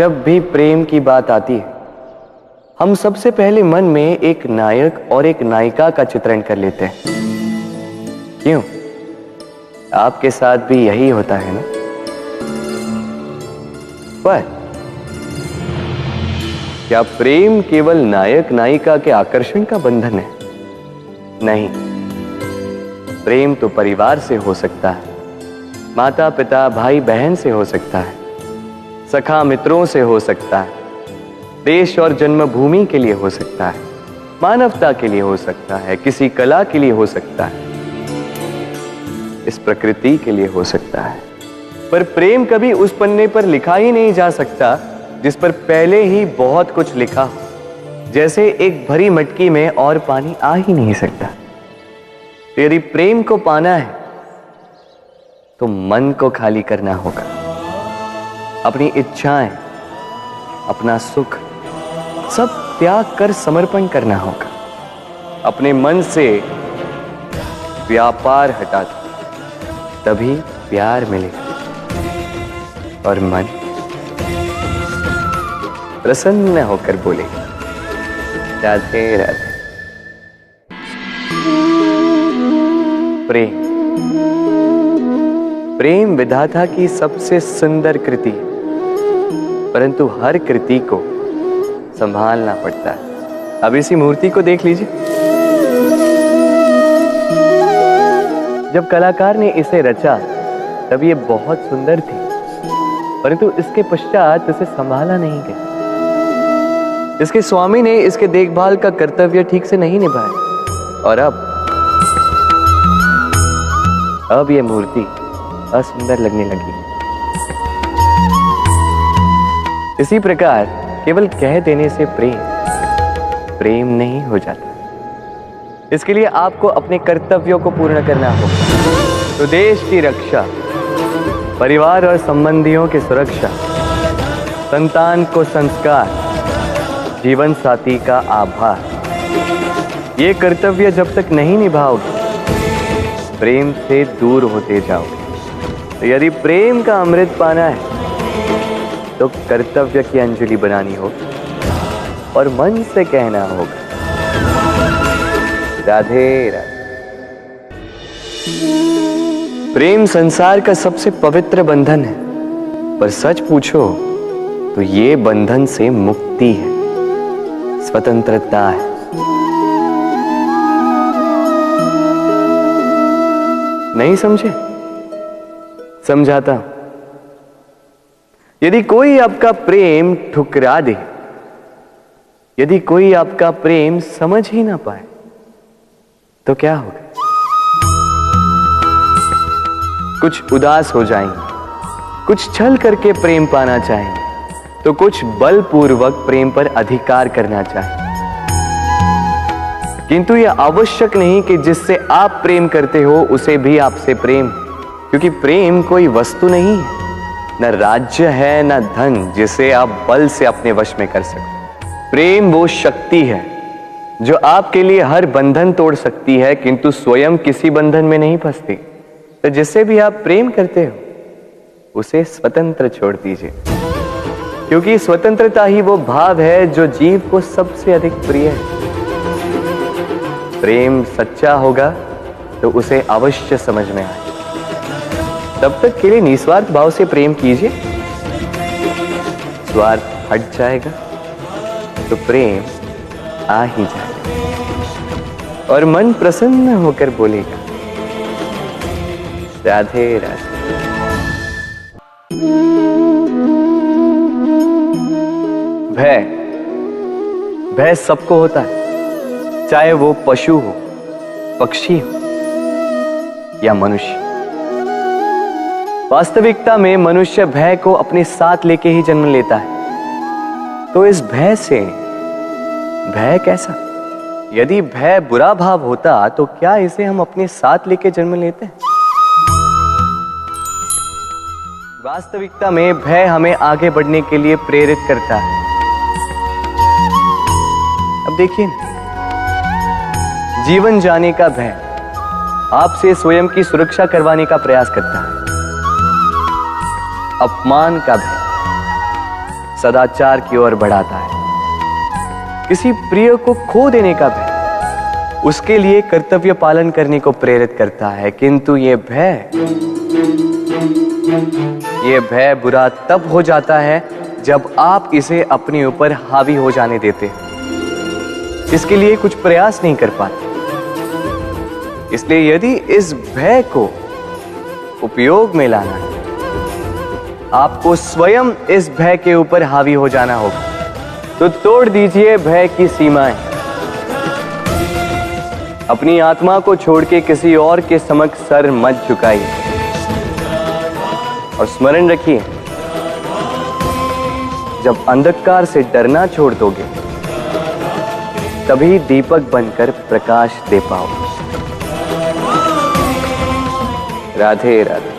जब भी प्रेम की बात आती है, हम सबसे पहले मन में एक नायक और एक नायिका का चित्रण कर लेते हैं। क्यों? आपके साथ भी यही होता है ना? पर क्या प्रेम केवल नायक नायिका के आकर्षण का बंधन है? नहीं, प्रेम तो परिवार से हो सकता है, माता पिता भाई बहन से हो सकता है, सखा मित्रों से हो सकता है, देश और जन्मभूमि के लिए हो सकता है, मानवता के लिए हो सकता है, किसी कला के लिए हो सकता है, इस प्रकृति के लिए हो सकता है। पर प्रेम कभी उस पन्ने पर लिखा ही नहीं जा सकता जिस पर पहले ही बहुत कुछ लिखा हो। जैसे एक भरी मटकी में और पानी आ ही नहीं सकता। यदि प्रेम को पाना है तो मन को खाली करना होगा। अपनी इच्छाएं, अपना सुख सब त्याग कर समर्पण करना होगा। अपने मन से व्यापार हटा दो, तभी प्यार मिलेगा और मन प्रसन्न होकर बोलेगा, राधे राधे। प्रेम प्रेम विधाता की सबसे सुंदर कृति, परंतु हर कृति को संभालना पड़ता है। अब इसी मूर्ति को देख लीजिए। जब कलाकार ने इसे रचा तब ये बहुत सुंदर थी, परंतु इसके पश्चात इसे संभाला नहीं गया। इसके स्वामी ने इसके देखभाल का कर्तव्य ठीक से नहीं निभाया और अब ये मूर्ति असुंदर लगने लगी। इसी प्रकार केवल कह देने से प्रेम नहीं हो जाता। इसके लिए आपको अपने कर्तव्यों को पूर्ण करना होगा। तो देश की रक्षा, परिवार और संबंधियों की सुरक्षा, संतान को संस्कार, जीवन साथी का आभार, ये कर्तव्य जब तक नहीं निभाओगे प्रेम से दूर होते जाओगे। तो यदि प्रेम का अमृत पाना है तो कर्तव्य की अंजलि बनानी होगी और मन से कहना होगा, राधे राधे। प्रेम संसार का सबसे पवित्र बंधन है, पर सच पूछो तो ये बंधन से मुक्ति है, स्वतंत्रता है। नहीं समझे? समझाता हूं। यदि कोई आपका प्रेम ठुकरा दे, यदि कोई आपका प्रेम समझ ही ना पाए तो क्या होगा? कुछ उदास हो जाएंगे, कुछ छल करके प्रेम पाना चाहेंगे, तो कुछ बलपूर्वक प्रेम पर अधिकार करना चाहेंगे। किंतु यह आवश्यक नहीं कि जिससे आप प्रेम करते हो उसे भी आपसे प्रेम, क्योंकि प्रेम कोई वस्तु नहीं है, न राज्य है न धन जिसे आप बल से अपने वश में कर सको। प्रेम वो शक्ति है जो आपके लिए हर बंधन तोड़ सकती है, किंतु स्वयं किसी बंधन में नहीं फंसती। तो जिससे भी आप प्रेम करते हो उसे स्वतंत्र छोड़ दीजिए, क्योंकि स्वतंत्रता ही वो भाव है जो जीव को सबसे अधिक प्रिय है। प्रेम सच्चा होगा तो उसे अवश्य समझ में आए। तब तक के लिए निस्वार्थ भाव से प्रेम कीजिए। स्वार्थ हट जाएगा तो प्रेम आ ही जाएगा और मन प्रसन्न होकर बोलेगा, राधे राधे। भय सबको होता है, चाहे वो पशु हो, पक्षी हो या मनुष्य। वास्तविकता में मनुष्य भय को अपने साथ लेके ही जन्म लेता है। तो इस भय से भय कैसा? यदि भय बुरा भाव होता तो क्या इसे हम अपने साथ लेके जन्म लेते हैं? वास्तविकता में भय हमें आगे बढ़ने के लिए प्रेरित करता है। अब देखिए, जीवन जाने का भय आपसे स्वयं की सुरक्षा करवाने का प्रयास करता है। अपमान का भय सदाचार की ओर बढ़ाता है। किसी प्रिय को खो देने का भय उसके लिए कर्तव्य पालन करने को प्रेरित करता है, किंतु ये भय बुरा तब हो जाता है जब आप इसे अपने ऊपर हावी हो जाने देते हैं, इसके लिए कुछ प्रयास नहीं कर पाते। इसलिए यदि इस भय को उपयोग में लाना है, आपको स्वयं इस भय के ऊपर हावी हो जाना होगा। तो तोड़ दीजिए भय की सीमाएं, अपनी आत्मा को छोड़ के किसी और के समक्ष सर मत झुकाइए और स्मरण रखिए, जब अंधकार से डरना छोड़ दोगे तभी दीपक बनकर प्रकाश दे पाओगे। राधे राधे।